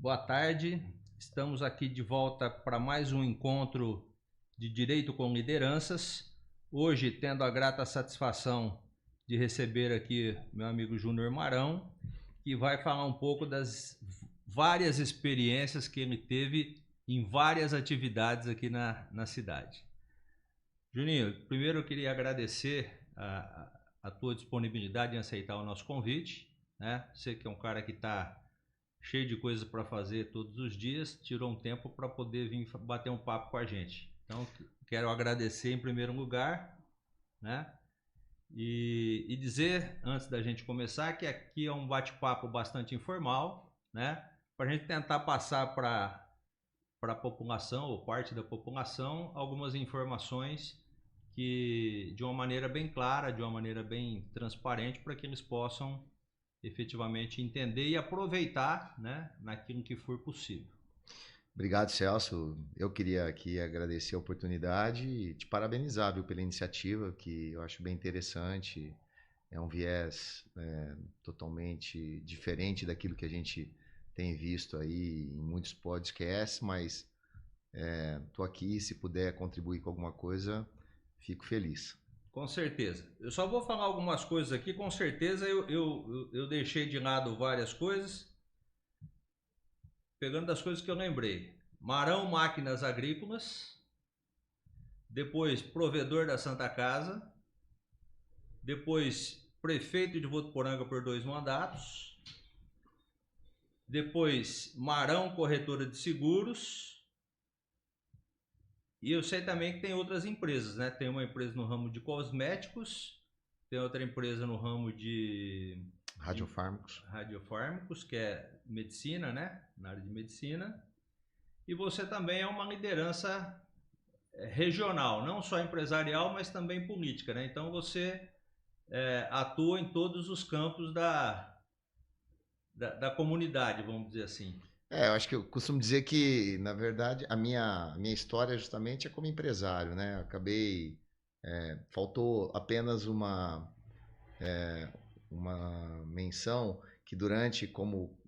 Boa tarde, estamos aqui de volta para mais um encontro de Direito com Lideranças. Hoje, tendo a grata satisfação de receber aqui meu amigo Júnior Marão, que vai falar um pouco das várias experiências que ele teve em várias atividades aqui na cidade. Juninho, primeiro eu queria agradecer a tua disponibilidade em aceitar o nosso convite, né? Você que é um cara que está cheio de coisas para fazer todos os dias, tirou um tempo para poder vir bater um papo com a gente. Então, quero agradecer em primeiro lugar, né? E dizer, antes da gente começar, que aqui é um bate-papo bastante informal, né? Para a gente tentar passar para a população, ou parte da população, algumas informações que, de uma maneira bem clara, de uma maneira bem transparente, para que eles possam efetivamente entender e aproveitar, né, naquilo que for possível. Obrigado, Celso. Eu queria aqui agradecer a oportunidade e te parabenizar, viu, pela iniciativa, que eu acho bem interessante. É um viés totalmente diferente daquilo que a gente tem visto aí em muitos podcasts, mas estou aqui, se puder contribuir com alguma coisa, fico feliz. Com certeza. Eu só vou falar algumas coisas aqui, com certeza eu deixei de lado várias coisas, pegando das coisas que eu lembrei. Marão Máquinas Agrícolas, depois provedor da Santa Casa, depois prefeito de Votuporanga por 2 mandatos, depois Marão Corretora de Seguros, e eu sei também que tem outras empresas, né? Tem uma empresa no ramo de cosméticos, tem outra empresa no ramo de radiofármacos, que é medicina, né? Na área de medicina. E você também é uma liderança regional, não só empresarial, mas também política, né? Então você atua em todos os campos da comunidade, vamos dizer assim. Eu acho que eu costumo dizer que, na verdade, a minha história justamente é como empresário, né? Eu acabei, faltou apenas uma menção que durante, como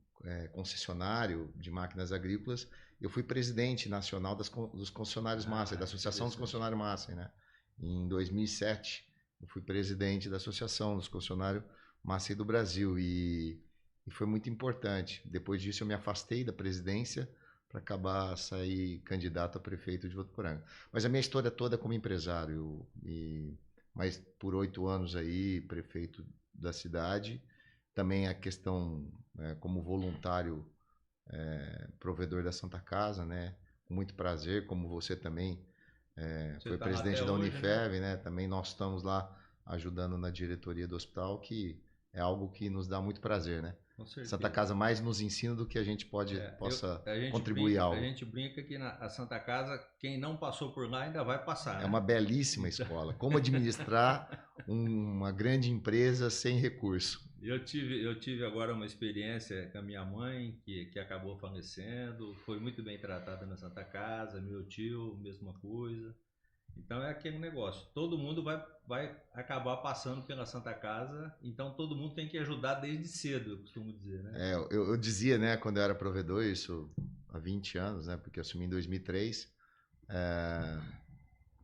concessionário de máquinas agrícolas, eu fui presidente nacional dos concessionários Massa, da Associação dos Concessionários Massa, né? Em 2007, eu fui presidente da Associação dos Concessionários Massa do Brasil e foi muito importante. Depois disso, eu me afastei da presidência para acabar sair candidato a prefeito de Votuporanga. Mas a minha história toda é como empresário, mas por 8 anos aí, prefeito da cidade. Também a questão como voluntário, provedor da Santa Casa, né? Com muito prazer, como você também foi presidente da Unifev, né? Também nós estamos lá ajudando na diretoria do hospital, que é algo que nos dá muito prazer, né? Santa Casa mais nos ensina do que a gente possa contribuir algo. A gente brinca que na Santa Casa, quem não passou por lá ainda vai passar, né? É uma belíssima escola. Como administrar uma grande empresa sem recurso. Eu tive agora uma experiência com a minha mãe, que acabou falecendo, foi muito bem tratada na Santa Casa, meu tio, mesma coisa. Então é aquele negócio, todo mundo vai acabar passando pela Santa Casa, então todo mundo tem que ajudar desde cedo, eu costumo dizer, né? Eu dizia, né, quando eu era provedor, isso há 20 anos, né, porque eu assumi em 2003,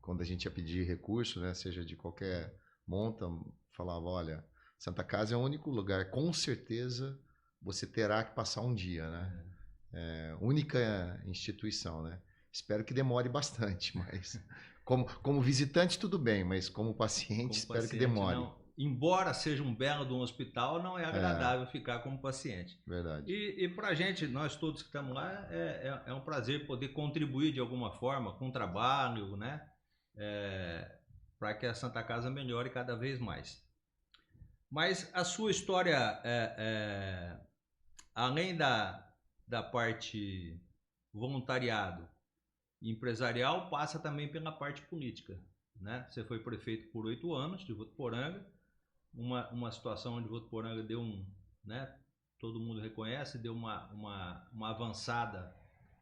quando a gente ia pedir recurso, né, seja de qualquer monta, falava, olha, Santa Casa é o único lugar, com certeza você terá que passar um dia, né? Única instituição, né? Espero que demore bastante, mas como visitante tudo bem, mas como paciente espero que demore. Não, embora seja um belo de um hospital, não é agradável ficar como paciente. Verdade. E para a gente, nós todos que estamos lá, é um prazer poder contribuir de alguma forma com o trabalho, né? Para que a Santa Casa melhore cada vez mais. Mas a sua história, além da parte voluntariado e empresarial, passa também pela parte política, né? Você foi prefeito por 8 anos de Votuporanga, uma situação onde Votuporanga deu né? Todo mundo reconhece, deu uma avançada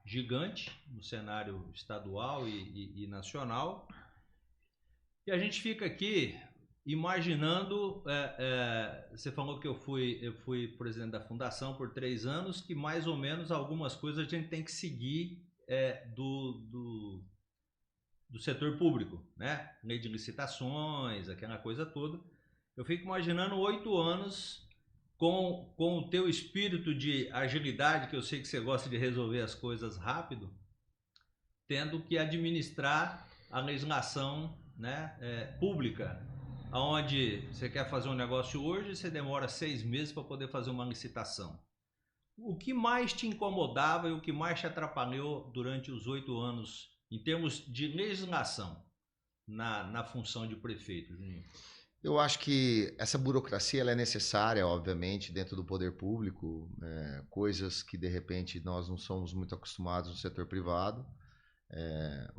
gigante no cenário estadual e nacional. E a gente fica aqui imaginando, você falou que eu fui presidente da fundação por 3 anos, que mais ou menos algumas coisas a gente tem que seguir do setor público, né? Lei de licitações, aquela coisa toda. Eu fico imaginando 8 anos com o teu espírito de agilidade, que eu sei que você gosta de resolver as coisas rápido, tendo que administrar a legislação, né, pública, onde você quer fazer um negócio hoje, você demora 6 meses para poder fazer uma licitação. O que mais te incomodava e o que mais te atrapalhou durante os 8 anos em termos de legislação na função de prefeito, Juninho? Eu acho que essa burocracia ela é necessária, obviamente, dentro do poder público, coisas que de repente nós não somos muito acostumados no setor privado.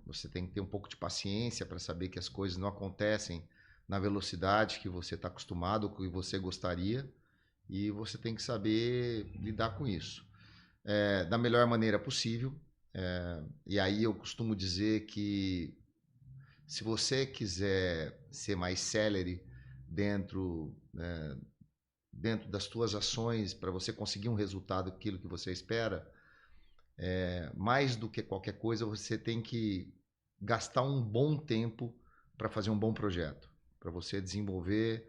Você tem que ter um pouco de paciência para saber que as coisas não acontecem na velocidade que você está acostumado, que você gostaria, e você tem que saber lidar com isso da melhor maneira possível. E aí eu costumo dizer que se você quiser ser mais célere dentro, dentro das suas ações para você conseguir um resultado aquilo que você espera, mais do que qualquer coisa, você tem que gastar um bom tempo para fazer um bom projeto, para você desenvolver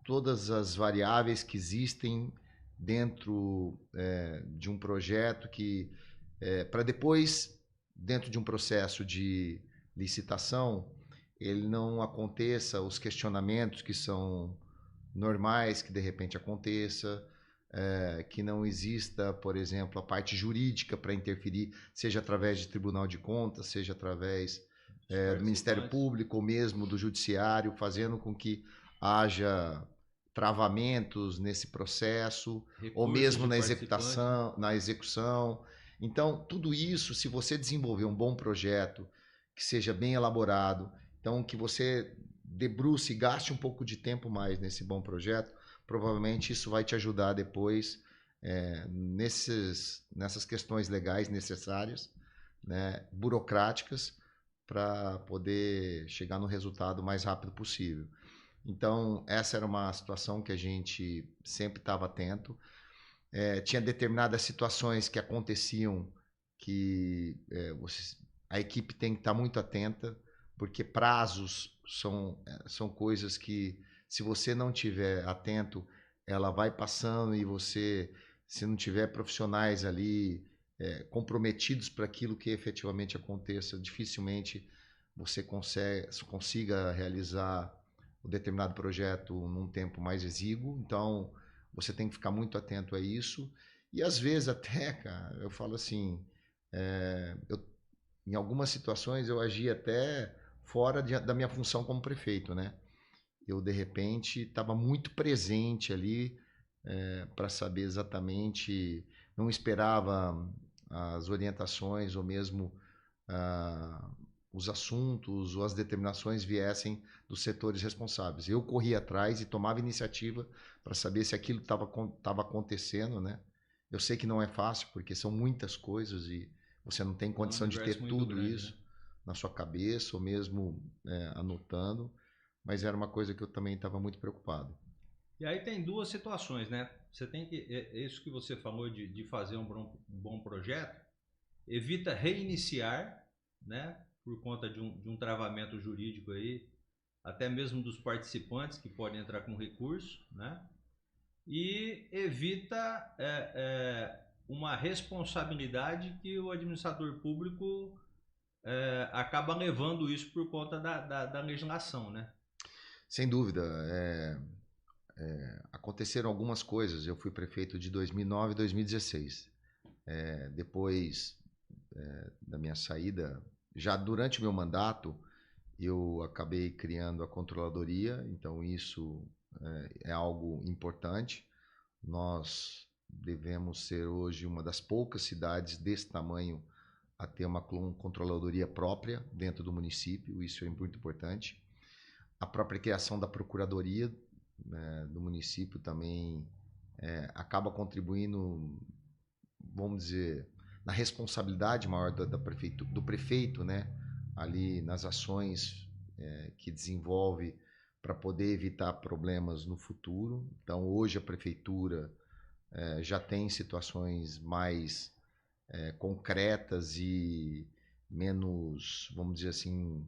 todas as variáveis que existem dentro de um projeto que, para depois, dentro de um processo de licitação, ele não aconteça os questionamentos que são normais que de repente aconteça, que não exista, por exemplo, a parte jurídica para interferir, seja através de Tribunal de Contas, seja através do Ministério Público ou mesmo do Judiciário, fazendo com que haja travamentos nesse processo, ou mesmo na execução. Então, tudo isso, se você desenvolver um bom projeto, que seja bem elaborado, então que você debruce e gaste um pouco de tempo mais nesse bom projeto, provavelmente isso vai te ajudar depois nessas questões legais necessárias, né, burocráticas, para poder chegar no resultado o mais rápido possível. Então, essa era uma situação que a gente sempre estava atento. Tinha determinadas situações que aconteciam que a equipe tem que estar muito atenta, porque prazos são coisas que, se você não tiver atento, ela vai passando e você, se não tiver profissionais ali comprometidos para aquilo que efetivamente aconteça, dificilmente você consiga realizar o determinado projeto num tempo mais exíguo. Então, você tem que ficar muito atento a isso. E às vezes até, cara, eu falo assim, em algumas situações eu agi até fora da minha função como prefeito, né? Eu, de repente, estava muito presente ali para saber exatamente, não esperava as orientações ou mesmo os assuntos ou as determinações viessem dos setores responsáveis. Eu corria atrás e tomava iniciativa para saber se aquilo estava acontecendo, né? Eu sei que não é fácil, porque são muitas coisas e você não tem condição de ter tudo grande, isso, né, na sua cabeça ou mesmo anotando, mas era uma coisa que eu também estava muito preocupado. E aí tem duas situações, né? Você tem que, isso que você falou de fazer um bom projeto, evita reiniciar, né? Por conta de um travamento jurídico aí, até mesmo dos participantes que podem entrar com recurso, né? E evita uma responsabilidade que o administrador público acaba levando isso por conta da legislação, né? Sem dúvida. Aconteceram algumas coisas. Eu fui prefeito de 2009 e 2016. Depois da minha saída, já durante o meu mandato, eu acabei criando a controladoria, então isso é algo importante. Nós devemos ser hoje uma das poucas cidades desse tamanho a ter uma controladoria própria dentro do município, isso é muito importante. A própria criação da procuradoria, né, do município também acaba contribuindo, vamos dizer, na responsabilidade maior do prefeito, né, ali nas ações que desenvolve para poder evitar problemas no futuro. Então, hoje a prefeitura já tem situações mais concretas e menos, vamos dizer assim,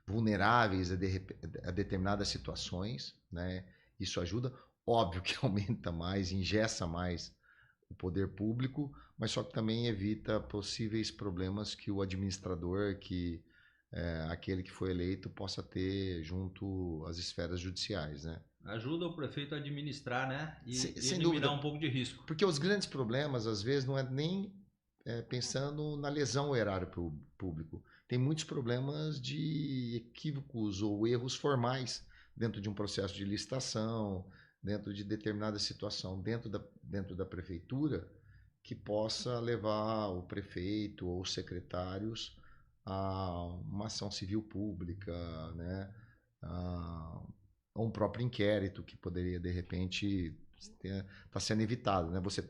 vulneráveis a determinadas situações, né? Isso ajuda. Óbvio que aumenta mais, engessa mais o poder público, mas só que também evita possíveis problemas que o administrador, que aquele que foi eleito, possa ter junto às esferas judiciais, né? Ajuda o prefeito a administrar, né? E Sem eliminar dúvida, um pouco de risco. porque os grandes problemas, às vezes, não é nem pensando na lesão ao erário público. Tem muitos problemas de equívocos ou erros formais dentro de um processo de licitação, dentro de determinada situação, dentro da prefeitura, que possa levar o prefeito ou os secretários a uma ação civil pública, né? A um próprio inquérito que poderia, de repente, está sendo evitado, né? Você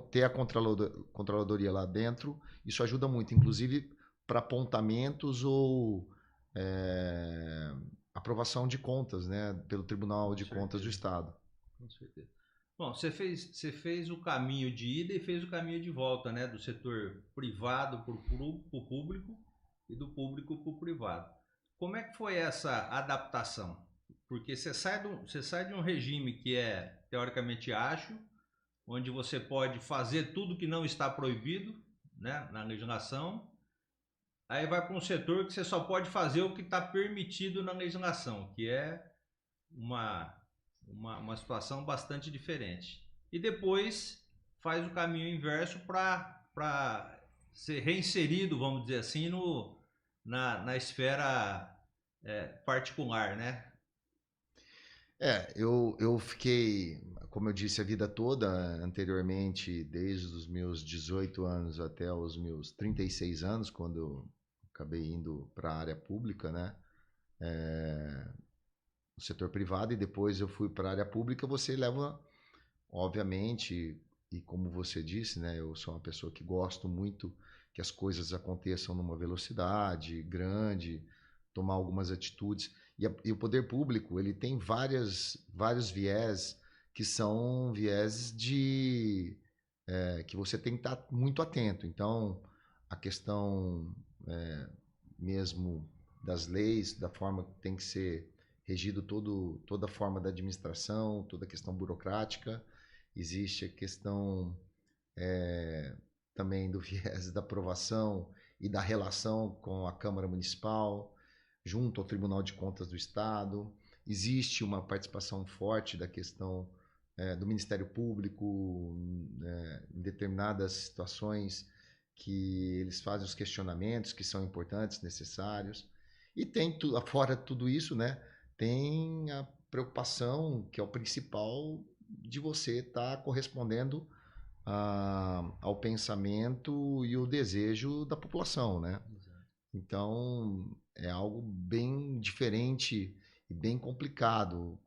ter a controladoria lá dentro, isso ajuda muito, inclusive para apontamentos ou aprovação de contas, né? Pelo Tribunal de Contas do Estado. Com certeza. Bom, você fez o caminho de ida e fez o caminho de volta, né? Do setor privado para o público e do público para o privado. Como é que foi essa adaptação? Porque você sai de um regime que é teoricamente ágil, onde você pode fazer tudo que não está proibido, né, na legislação, aí vai para um setor que você só pode fazer o que está permitido na legislação, que é uma situação bastante diferente. E depois faz o caminho inverso para ser reinserido, vamos dizer assim, na esfera particular, né? Eu fiquei, como eu disse, a vida toda anteriormente, desde os meus 18 anos até os meus 36 anos, quando eu acabei indo para a área pública, né? No setor privado, e depois eu fui para a área pública. Você leva, obviamente, e como você disse, né? Eu sou uma pessoa que gosto muito que as coisas aconteçam numa velocidade grande, tomar algumas atitudes. E o poder público, ele tem vários viés que são viés que você tem que estar muito atento. Então, a questão mesmo das leis, da forma que tem que ser regido toda a forma da administração, toda a questão burocrática. Existe a questão também do viés da aprovação e da relação com a Câmara Municipal, junto ao Tribunal de Contas do Estado. Existe uma participação forte da questão do Ministério Público em determinadas situações que eles fazem os questionamentos que são importantes, necessários. E tem, fora tudo isso, né, tem a preocupação, que é o principal, de você estar correspondendo ao pensamento e o desejo da população, né? Então, é algo bem diferente e bem complicado,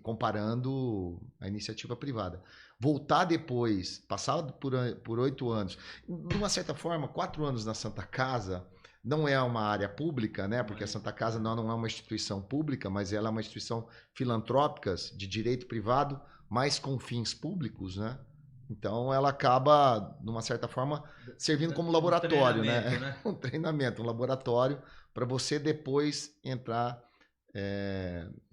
comparando a iniciativa privada. Voltar depois, passar por 8 anos, de uma certa forma, 4 anos na Santa Casa, não é uma área pública, né? Porque a Santa Casa não é uma instituição pública, mas ela é uma instituição filantrópica de direito privado, mas com fins públicos, né? Então ela acaba, de uma certa forma, servindo como laboratório, né? Um treinamento, um laboratório para você depois entrar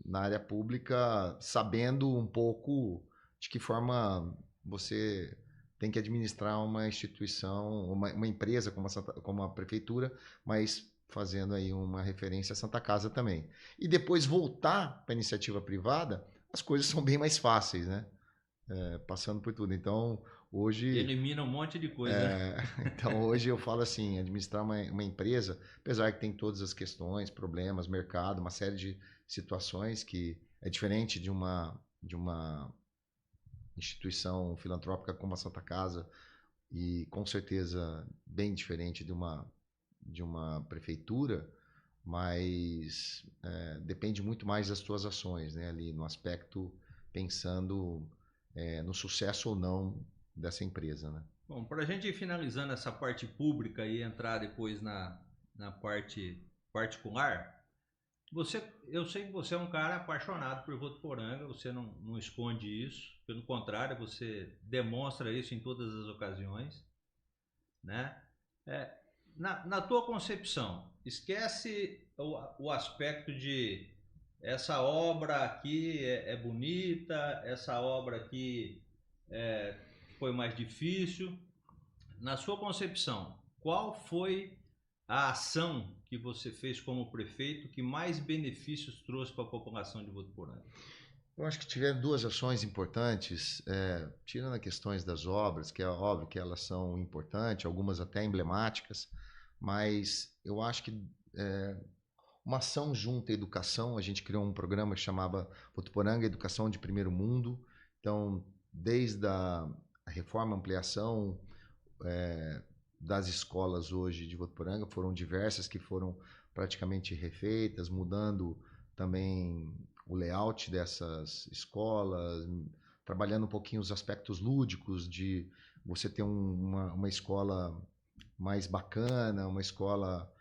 na área pública sabendo um pouco de que forma você tem que administrar uma instituição, uma empresa como a prefeitura, mas fazendo aí uma referência à Santa Casa também. E depois voltar para a iniciativa privada, as coisas são bem mais fáceis, né? Passando por tudo. Então, hoje... Elimina um monte de coisa. Então, hoje eu falo assim, administrar uma empresa, apesar que tem todas as questões, problemas, mercado, uma série de situações que é diferente de uma instituição filantrópica como a Santa Casa, e com certeza bem diferente de uma prefeitura, mas depende muito mais das tuas ações, né? Ali no aspecto pensando no sucesso ou não dessa empresa, né? Bom, para a gente ir finalizando essa parte pública e entrar depois na parte particular, Eu sei que você é um cara apaixonado por Votuporanga, você não esconde isso, pelo contrário, você demonstra isso em todas as ocasiões, né? É, na tua concepção, esquece o aspecto de essa obra aqui é bonita, essa obra aqui foi mais difícil. Na sua concepção, qual foi a ação que você fez como prefeito que mais benefícios trouxe para a população de Votuporanga? Eu acho que tiveram duas ações importantes, tirando as questões das obras, que é óbvio que elas são importantes, algumas até emblemáticas, mas eu acho que uma ação junto à educação, a gente criou um programa que chamava Votuporanga Educação de Primeiro Mundo, então desde a reforma, ampliação das escolas hoje de Votuporanga, foram diversas que foram praticamente refeitas, mudando também o layout dessas escolas, trabalhando um pouquinho os aspectos lúdicos de você ter uma escola mais bacana, uma escola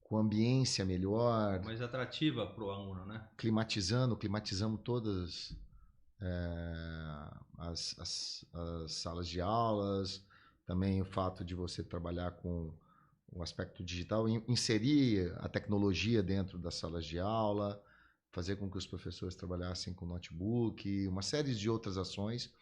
com ambiência melhor. Mais atrativa para o aluno, né? Climatizamos todas as salas de aulas, também o fato de você trabalhar com o aspecto digital, inserir a tecnologia dentro das salas de aula, fazer com que os professores trabalhassem com notebook, uma série de outras ações,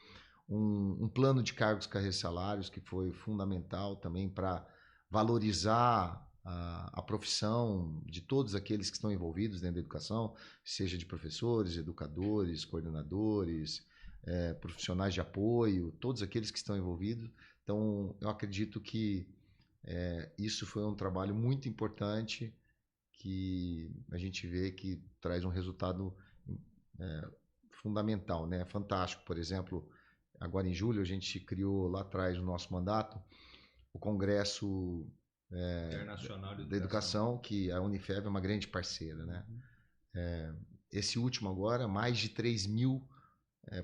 um plano de cargos, carreiras e salários que foi fundamental também para valorizar a profissão de todos aqueles que estão envolvidos dentro da educação, seja de professores, educadores, coordenadores, profissionais de apoio, todos aqueles que estão envolvidos. Então, eu acredito que isso foi um trabalho muito importante que a gente vê que traz um resultado fundamental, né? Fantástico. Por exemplo, agora em julho a gente criou lá atrás, no nosso mandato, o Congresso Internacional da Educação, que a Unifeb é uma grande parceira, né? Esse último agora, mais de 3.000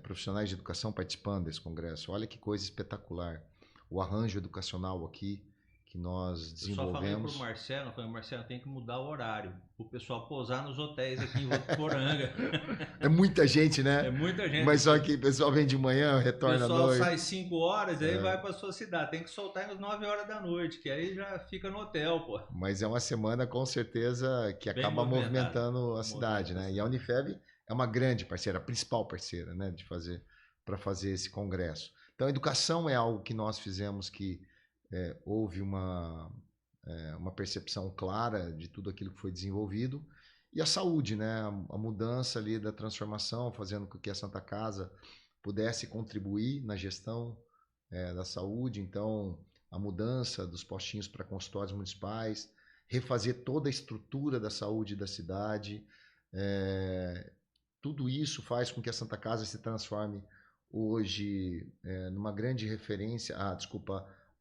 profissionais de educação participando desse congresso. Olha que coisa espetacular. O arranjo educacional aqui que nós desenvolvemos. Eu só falei pro Marcelo, tem que mudar o horário, o pessoal pousar nos hotéis aqui em Votuporanga. É muita gente, né? É muita gente. Mas só que o pessoal vem de manhã, retorna à noite. O pessoal sai 5 horas e aí vai para sua cidade. Tem que soltar às 9 horas da noite, que aí já fica no hotel, pô. Mas é uma semana com certeza que bem acaba movimentando a cidade, né? E a Unifeb é uma grande parceira, a principal parceira, né, para fazer esse congresso. Então, a educação é algo que nós fizemos que houve uma percepção clara de tudo aquilo que foi desenvolvido. E a saúde, né? A mudança ali da transformação, fazendo com que a Santa Casa pudesse contribuir na gestão da saúde. Então, a mudança dos postinhos para consultórios municipais, refazer toda a estrutura da saúde da cidade. Tudo isso faz com que a Santa Casa se transforme hoje numa grande referência.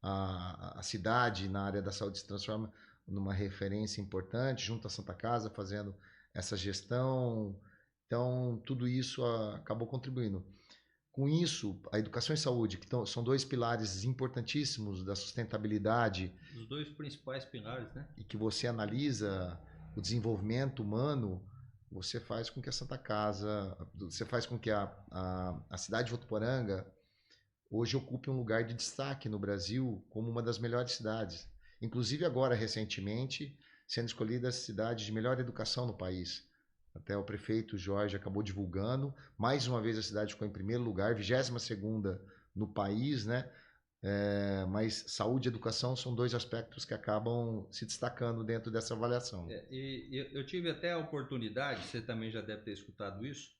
A cidade na área da saúde se transforma numa referência importante, junto à Santa Casa, fazendo essa gestão. Então, tudo isso acabou contribuindo. Com isso, a educação e saúde, que são dois pilares importantíssimos da sustentabilidade. Os dois principais pilares, né? E que você analisa o desenvolvimento humano, você faz com que a Santa Casa, você faz com que a cidade de Votuporanga hoje ocupe um lugar de destaque no Brasil como uma das melhores cidades. Inclusive agora, recentemente, sendo escolhida a cidade de melhor educação no país. Até o prefeito Jorge acabou divulgando. Mais uma vez a cidade ficou em primeiro lugar, 22ª no país, né? Mas saúde e educação são dois aspectos que acabam se destacando dentro dessa avaliação. E eu tive até a oportunidade, você também já deve ter escutado isso,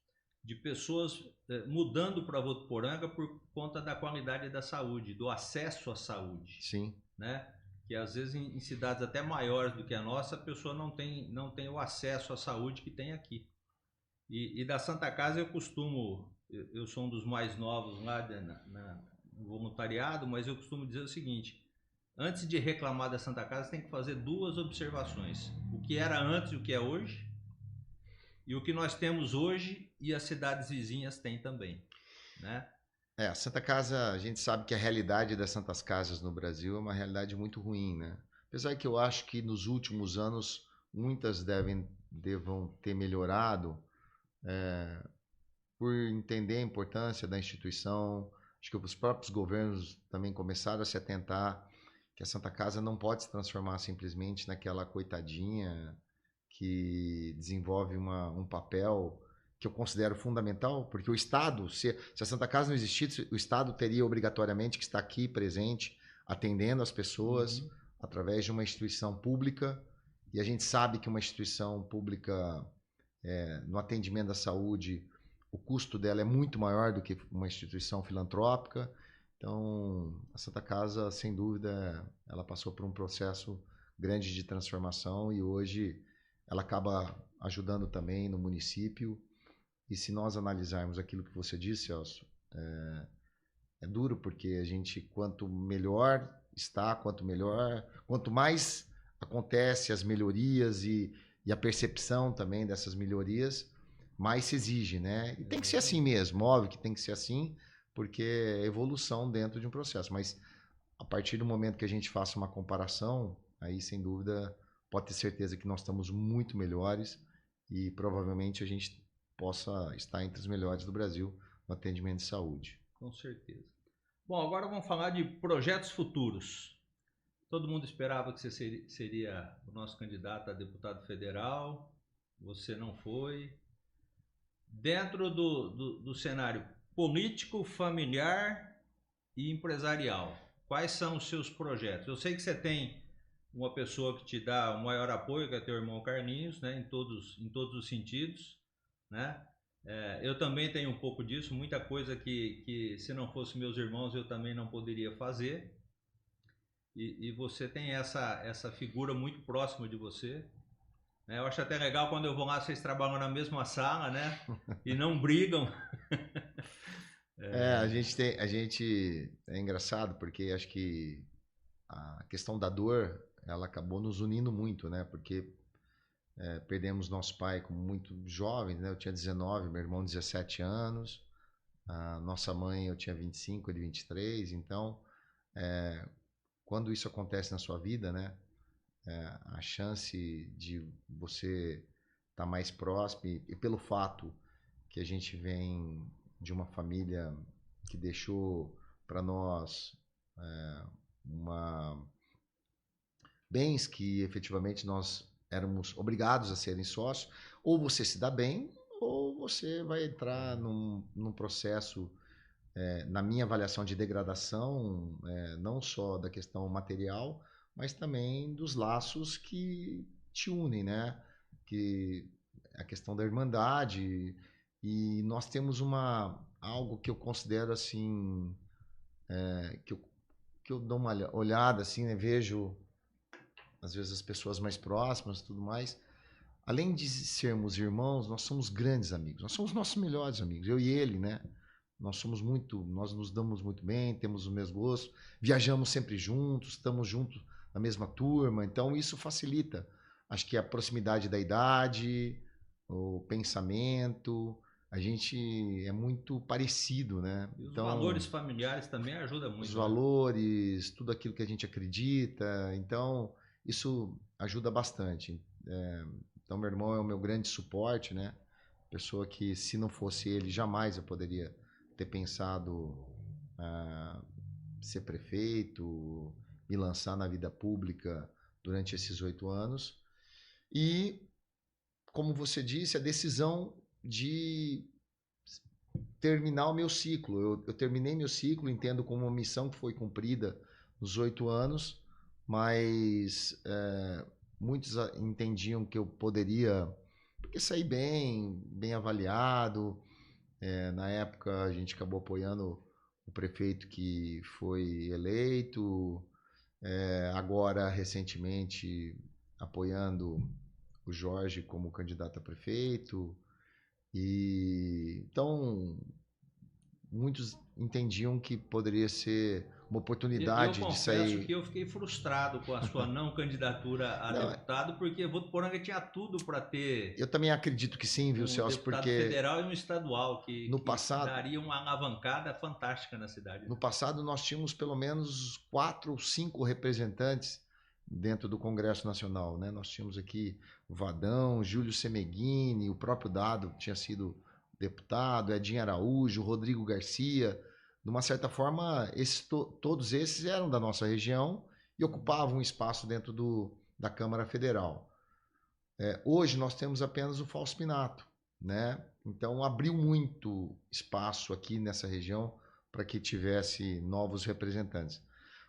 de pessoas mudando para Votuporanga por conta da qualidade da saúde, do acesso à saúde. Sim. Né? Que às vezes em cidades até maiores do que a nossa, a pessoa não tem o acesso à saúde que tem aqui. E da Santa Casa eu sou um dos mais novos lá no voluntariado, mas eu costumo dizer o seguinte: antes de reclamar da Santa Casa, tem que fazer duas observações: o que era antes e o que é hoje, e o que nós temos hoje e as cidades vizinhas têm também, né? A Santa Casa, a gente sabe que a realidade das Santas Casas no Brasil é uma realidade muito ruim, né? Apesar que eu acho que nos últimos anos muitas devem devam ter melhorado por entender a importância da instituição. Acho que os próprios governos também começaram a se atentar que a Santa Casa não pode se transformar simplesmente naquela coitadinha que desenvolve um papel que eu considero fundamental, porque o Estado, se a Santa Casa não existisse, o Estado teria obrigatoriamente que estar aqui presente, atendendo as pessoas através de uma instituição pública, e a gente sabe que uma instituição pública, no atendimento da saúde, o custo dela é muito maior do que uma instituição filantrópica. Então, a Santa Casa, sem dúvida, ela passou por um processo grande de transformação e hoje ela acaba ajudando também no município. E se nós analisarmos aquilo que você disse, Celso, é duro porque a gente, quanto melhor está, quanto mais acontece as melhorias e a percepção também dessas melhorias, mais se exige, né? E tem que ser assim mesmo, óbvio que tem que ser assim, porque é evolução dentro de um processo. Mas a partir do momento que a gente faça uma comparação, aí sem dúvida pode ter certeza que nós estamos muito melhores e provavelmente a gente possa estar entre os melhores do Brasil no atendimento de saúde. Com certeza. Bom, agora vamos falar de projetos futuros. Todo mundo esperava que você seria o nosso candidato a deputado federal, você não foi. Dentro do cenário político, familiar e empresarial, quais são os seus projetos? Eu sei que você tem uma pessoa que te dá o maior apoio, que é teu irmão Carlinhos, né, em todos os sentidos, né? Eu também tenho um pouco disso, muita coisa que se não fosse meus irmãos eu também não poderia fazer. E você tem essa figura muito próxima de você. Eu acho até legal quando eu vou lá, vocês trabalham na mesma sala, né? E não brigam. A gente é engraçado porque acho que a questão da dor, ela acabou nos unindo muito, né? Porque perdemos nosso pai como muito jovens, né? Eu tinha 19, meu irmão 17 anos, a nossa mãe eu tinha 25, ele 23, então quando isso acontece na sua vida, né? A chance de você estar mais próximo e pelo fato que a gente vem de uma família que deixou para nós bens que efetivamente nós éramos obrigados a serem sócios, ou você se dá bem, ou você vai entrar num processo, na minha avaliação, de degradação, não só da questão material, mas também dos laços que te unem, né? Que a questão da irmandade. E nós temos algo que eu considero assim, que eu dou uma olhada assim, né? Vejo às vezes as pessoas mais próximas e tudo mais. Além de sermos irmãos, nós somos grandes amigos. Nós somos nossos melhores amigos, eu e ele, né? Nós nos damos muito bem, temos os mesmos gostos, viajamos sempre juntos, estamos juntos na mesma turma, então isso facilita. Acho que a proximidade da idade, o pensamento, a gente é muito parecido, né? E os valores familiares também ajudam muito. Os valores, tudo aquilo que a gente acredita, então isso ajuda bastante. Então, meu irmão é o meu grande suporte, né? Pessoa que, se não fosse ele, jamais eu poderia ter pensado ser prefeito, me lançar na vida pública durante esses 8 anos. E, como você disse, a decisão de terminar o meu ciclo. Eu terminei meu ciclo, entendo como uma missão que foi cumprida nos 8 anos, mas muitos entendiam que eu poderia, porque saí bem avaliado. Na época a gente acabou apoiando o prefeito que foi eleito, agora recentemente apoiando o Jorge como candidato a prefeito. E então muitos entendiam que poderia ser uma oportunidade de sair. Eu confesso que eu fiquei frustrado com a sua não candidatura a deputado, porque Votuporanga tinha tudo para ter. Eu também acredito que sim, viu, Celso? Deputado porque federal e um estadual que passado, daria uma alavancada fantástica na cidade. No passado nós tínhamos pelo menos 4 ou 5 representantes dentro do Congresso Nacional, né? Nós tínhamos aqui o Vadão, Júlio Semeghini, o próprio Dado tinha sido deputado, Edinho Araújo, Rodrigo Garcia. De uma certa forma, todos esses eram da nossa região e ocupavam um espaço dentro da Câmara Federal. Hoje nós temos apenas o Fausto Pinato, né? Então abriu muito espaço aqui nessa região para que tivesse novos representantes.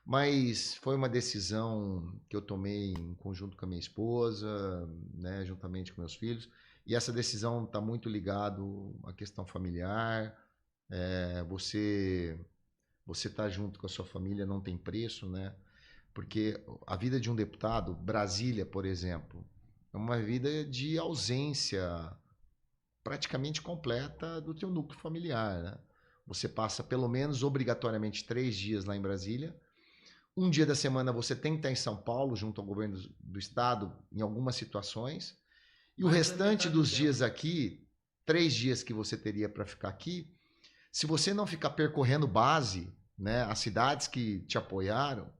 Mas foi uma decisão que eu tomei em conjunto com a minha esposa, né, juntamente com meus filhos, e essa decisão está muito ligado à questão familiar. Você estar junto com a sua família não tem preço, né? Porque a vida de um deputado, Brasília, por exemplo, é uma vida de ausência praticamente completa do teu núcleo familiar, né? Você passa pelo menos obrigatoriamente 3 dias lá em Brasília. Um dia da semana você tem que estar em São Paulo, junto ao governo do estado, em algumas situações. E o restante dos dias aqui, 3 dias que você teria para ficar aqui, se você não ficar percorrendo base, né, as cidades que te apoiaram,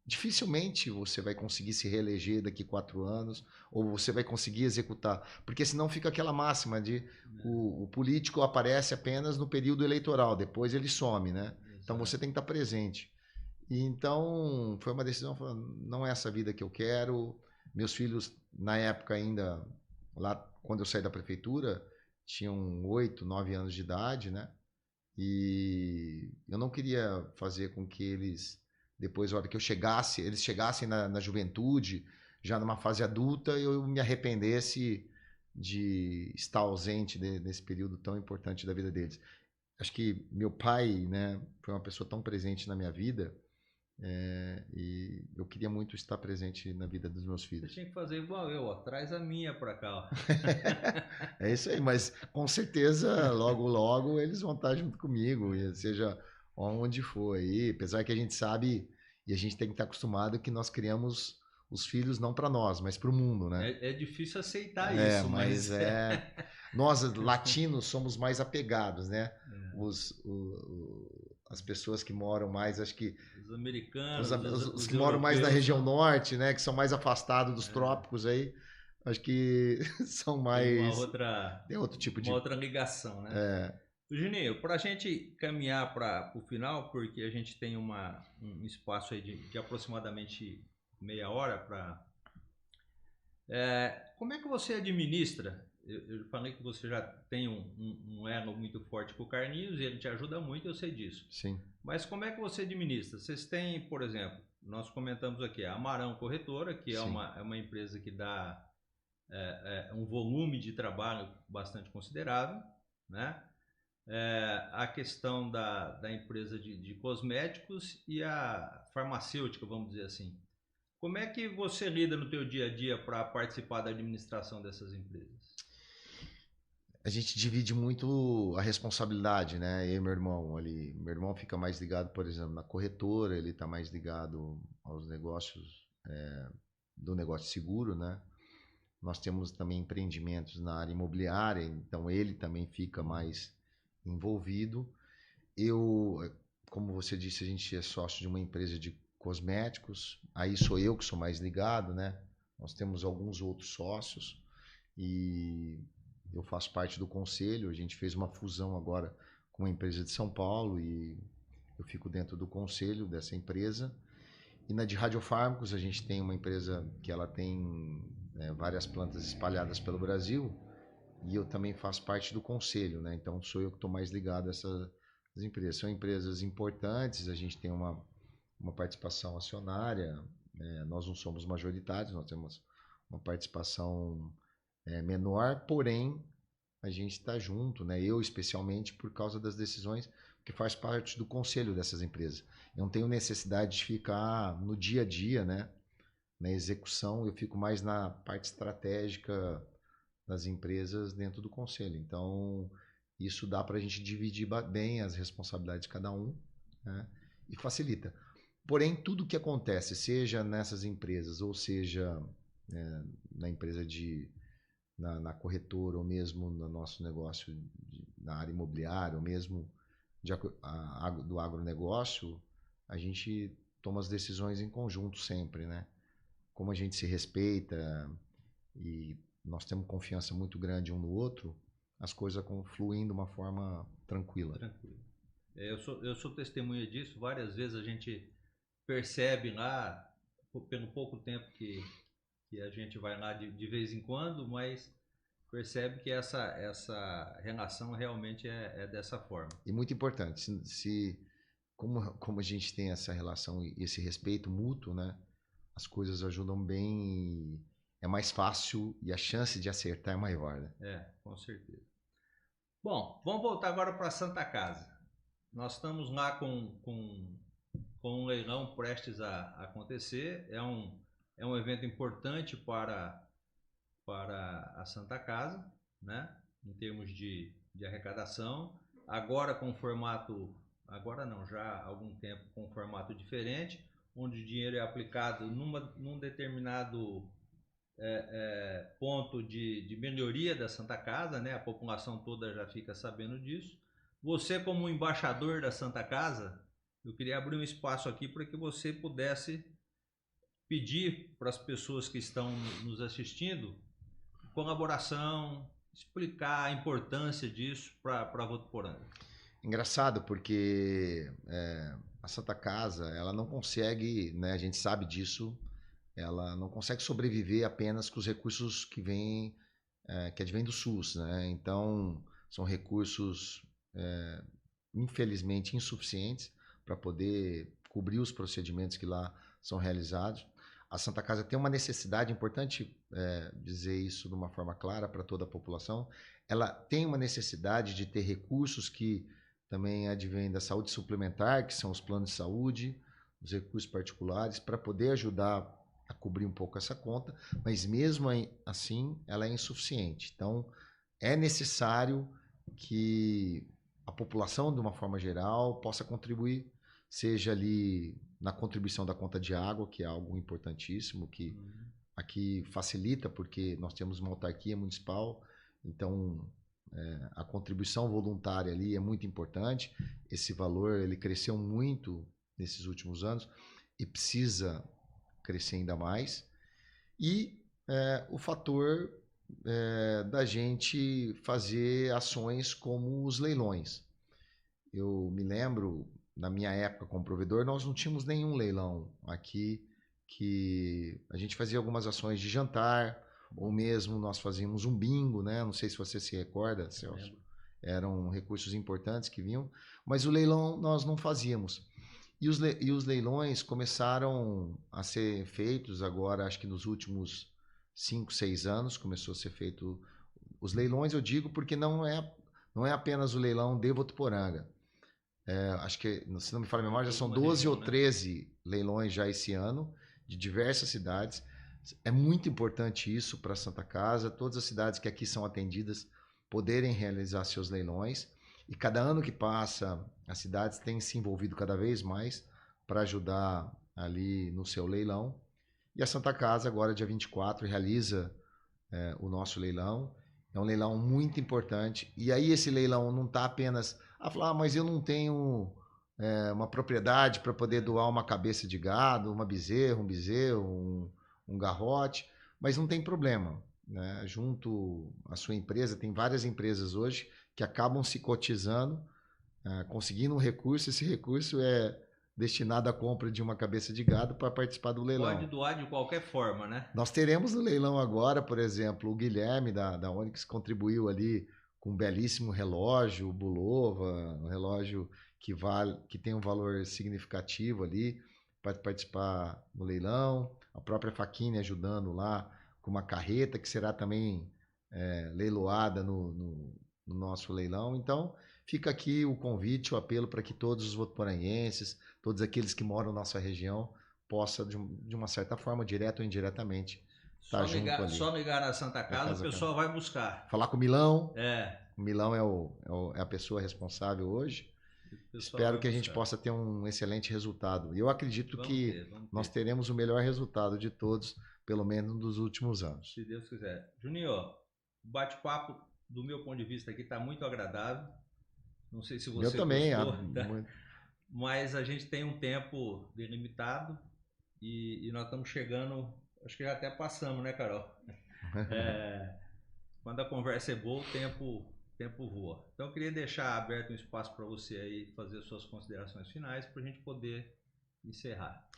dificilmente você vai conseguir se reeleger daqui 4 anos, ou você vai conseguir executar. Porque senão fica aquela máxima de o político aparece apenas no período eleitoral, depois ele some, né? Então você tem que estar presente. E então foi uma decisão, não é essa vida que eu quero. Meus filhos, na época ainda, lá quando eu saí da prefeitura, tinham 8, 9 anos de idade, né? E eu não queria fazer com que eles, depois, a hora que eu chegasse, eles chegassem na juventude, já numa fase adulta, eu me arrependesse de estar ausente nesse período tão importante da vida deles. Acho que meu pai, né, foi uma pessoa tão presente na minha vida, e eu queria muito estar presente na vida dos meus filhos. Você tinha que fazer igual eu, ó. Traz a minha para cá, ó. É isso aí, mas com certeza logo logo eles vão estar junto comigo, seja onde for aí, apesar que a gente sabe e a gente tem que estar acostumado que nós criamos os filhos não para nós, mas para o mundo, né? É difícil aceitar isso, mas nós latinos somos mais apegados, né? As pessoas que moram mais, acho que os americanos, os que moram mais na região norte, né, que são mais afastados dos trópicos aí, acho que são mais tem outro tipo de outra ligação, né? Juninho, para a gente caminhar para o final, porque a gente tem um espaço aí de aproximadamente meia hora para... como é que você administra? Eu falei que você já tem um elo muito forte com o Carlinhos e ele te ajuda muito, eu sei disso. Sim. Mas como é que você administra? Vocês têm, por exemplo, nós comentamos aqui a Amarão Corretora, que é uma empresa que dá um volume de trabalho bastante considerável, né? A questão da empresa de cosméticos e a farmacêutica, vamos dizer assim. Como é que você lida no teu dia a dia para participar da administração dessas empresas? A gente divide muito a responsabilidade, né? Eu e meu irmão ali. Meu irmão fica mais ligado, por exemplo, na corretora, ele está mais ligado aos negócios do negócio seguro, né? Nós temos também empreendimentos na área imobiliária, então ele também fica mais envolvido. Eu, como você disse, a gente é sócio de uma empresa de cosméticos, aí sou eu que sou mais ligado, né? Nós temos alguns outros sócios e eu faço parte do conselho. A gente fez uma fusão agora com uma empresa de São Paulo e eu fico dentro do conselho dessa empresa. E na de radiofármacos a gente tem uma empresa que ela tem várias plantas espalhadas pelo Brasil e eu também faço parte do conselho, né? Então sou eu que estou mais ligado a essas empresas. São empresas importantes, a gente tem uma participação acionária, nós não somos majoritários, nós temos uma participação menor, porém a gente está junto, né? Eu especialmente por causa das decisões que faz parte do conselho dessas empresas. Eu não tenho necessidade de ficar no dia a dia, né? Na execução, eu fico mais na parte estratégica das empresas dentro do conselho. Então, isso dá para a gente dividir bem as responsabilidades de cada um, né? E facilita. Porém, tudo que acontece, seja nessas empresas, ou seja na empresa na corretora, ou mesmo no nosso negócio na área imobiliária, ou mesmo do agronegócio, a gente toma as decisões em conjunto sempre, né? como a gente se respeita e nós temos confiança muito grande um no outro, as coisas fluem de uma forma tranquila. Tranquilo. Eu sou testemunha disso. Várias vezes a gente percebe lá, pelo pouco tempo que a gente vai lá de vez em quando, mas percebe que essa relação realmente é dessa forma. E muito importante, como a gente tem essa relação e esse respeito mútuo, né? As coisas ajudam bem, é mais fácil e a chance de acertar é maior, né? Com certeza. Bom, vamos voltar agora para a Santa Casa. Nós estamos lá com um leilão prestes a acontecer. É um evento importante para a Santa Casa, né? Em termos de arrecadação. Agora com formato, agora não, já há algum tempo com formato diferente, onde o dinheiro é aplicado num determinado ponto de melhoria da Santa Casa, né? A população toda já fica sabendo disso. Você, como embaixador da Santa Casa, eu queria abrir um espaço aqui para que você pudesse pedir para as pessoas que estão nos assistindo colaboração, explicar a importância disso para Votuporanga. Engraçado, porque a Santa Casa, ela não consegue, né? A gente sabe disso. Ela não consegue sobreviver apenas com os recursos que advêm do SUS, né? Então, são recursos, infelizmente, insuficientes para poder cobrir os procedimentos que lá são realizados. A Santa Casa tem uma necessidade, importante dizer isso de uma forma clara para toda a população, ela tem uma necessidade de ter recursos que também advêm da saúde suplementar, que são os planos de saúde, os recursos particulares, para poder ajudar a cobrir um pouco essa conta, mas mesmo assim ela é insuficiente. Então é necessário que a população, de uma forma geral, possa contribuir, seja ali na contribuição da conta de água, que é algo importantíssimo, que aqui facilita, porque nós temos uma autarquia municipal, então a contribuição voluntária ali é muito importante. Esse valor ele cresceu muito nesses últimos anos e precisa crescer ainda mais. E o fator da gente fazer ações como os leilões. Eu me lembro, na minha época como provedor, nós não tínhamos nenhum leilão aqui, que a gente fazia algumas ações de jantar, ou mesmo nós fazíamos um bingo, né? Não sei se você se recorda, Celso. Eram recursos importantes que vinham, mas o leilão nós não fazíamos. E os leilões começaram a ser feitos agora, acho que nos últimos 5, 6 anos, começou a ser feito os leilões, eu digo porque não é apenas o leilão de Votuporanga. Acho que, se não me falha a memória, já são 12 ou 13 leilões já esse ano, de diversas cidades. É muito importante isso para a Santa Casa, todas as cidades que aqui são atendidas poderem realizar seus leilões. E cada ano que passa, as cidades têm se envolvido cada vez mais para ajudar ali no seu leilão. E a Santa Casa, agora dia 24, realiza o nosso leilão. É um leilão muito importante. E aí esse leilão não está apenas a falar, mas eu não tenho uma propriedade para poder doar uma cabeça de gado, uma bezerro, um garrote, mas não tem problema, né? Junto à sua empresa, tem várias empresas hoje que acabam se cotizando, conseguindo um recurso. Esse recurso é destinado à compra de uma cabeça de gado para participar do leilão. Pode doar de qualquer forma, né? Nós teremos no leilão agora, por exemplo, o Guilherme da Onix contribuiu ali com um belíssimo relógio, o Bulova, um relógio que tem um valor significativo ali para participar no leilão. A própria Faquini ajudando lá com uma carreta que será também leiloada no nosso leilão. Então, fica aqui o convite, o apelo para que todos os votuporanguenses, todos aqueles que moram na nossa região, possam, de uma certa forma, direta ou indiretamente, estar junto ali. Só ligar na Santa Casa, o pessoal vai buscar. Falar com o Milão. O Milão é a pessoa responsável hoje. Espero que a gente possa ter um excelente resultado. E eu acredito que nós teremos o melhor resultado de todos, pelo menos dos últimos anos. Se Deus quiser. Juninho, o bate-papo, do meu ponto de vista aqui, está muito agradável. Não sei se você gostou. Eu também. Mas a gente tem um tempo delimitado e nós estamos chegando Acho que já até passamos, né, Carol? Quando a conversa é boa, o tempo voa. Então eu queria deixar aberto um espaço para você aí fazer suas considerações finais para a gente poder encerrar.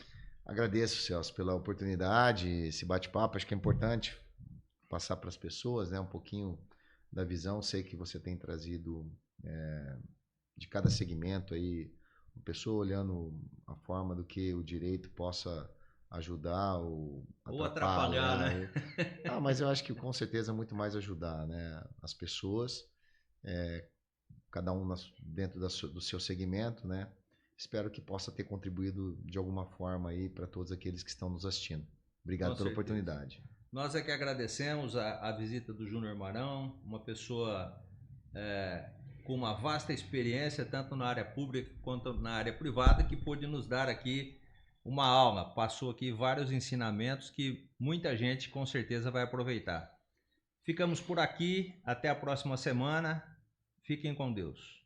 Agradeço, Celso, pela oportunidade, esse bate-papo. Acho que é importante passar para as pessoas, né, um pouquinho da visão. Sei que você tem trazido de cada segmento aí, uma pessoa olhando a forma do que o direito possa ajudar ou atrapalhar, né? Mas eu acho que com certeza é muito mais ajudar, né? As pessoas, cada um dentro do seu segmento, né? Espero que possa ter contribuído de alguma forma aí para todos aqueles que estão nos assistindo. Obrigado pela oportunidade. Nós é que agradecemos a visita do Júnior Marão, uma pessoa com uma vasta experiência, tanto na área pública quanto na área privada, que pôde nos dar aqui uma aula. Passou aqui vários ensinamentos que muita gente com certeza vai aproveitar. Ficamos por aqui, até a próxima semana. Fiquem com Deus.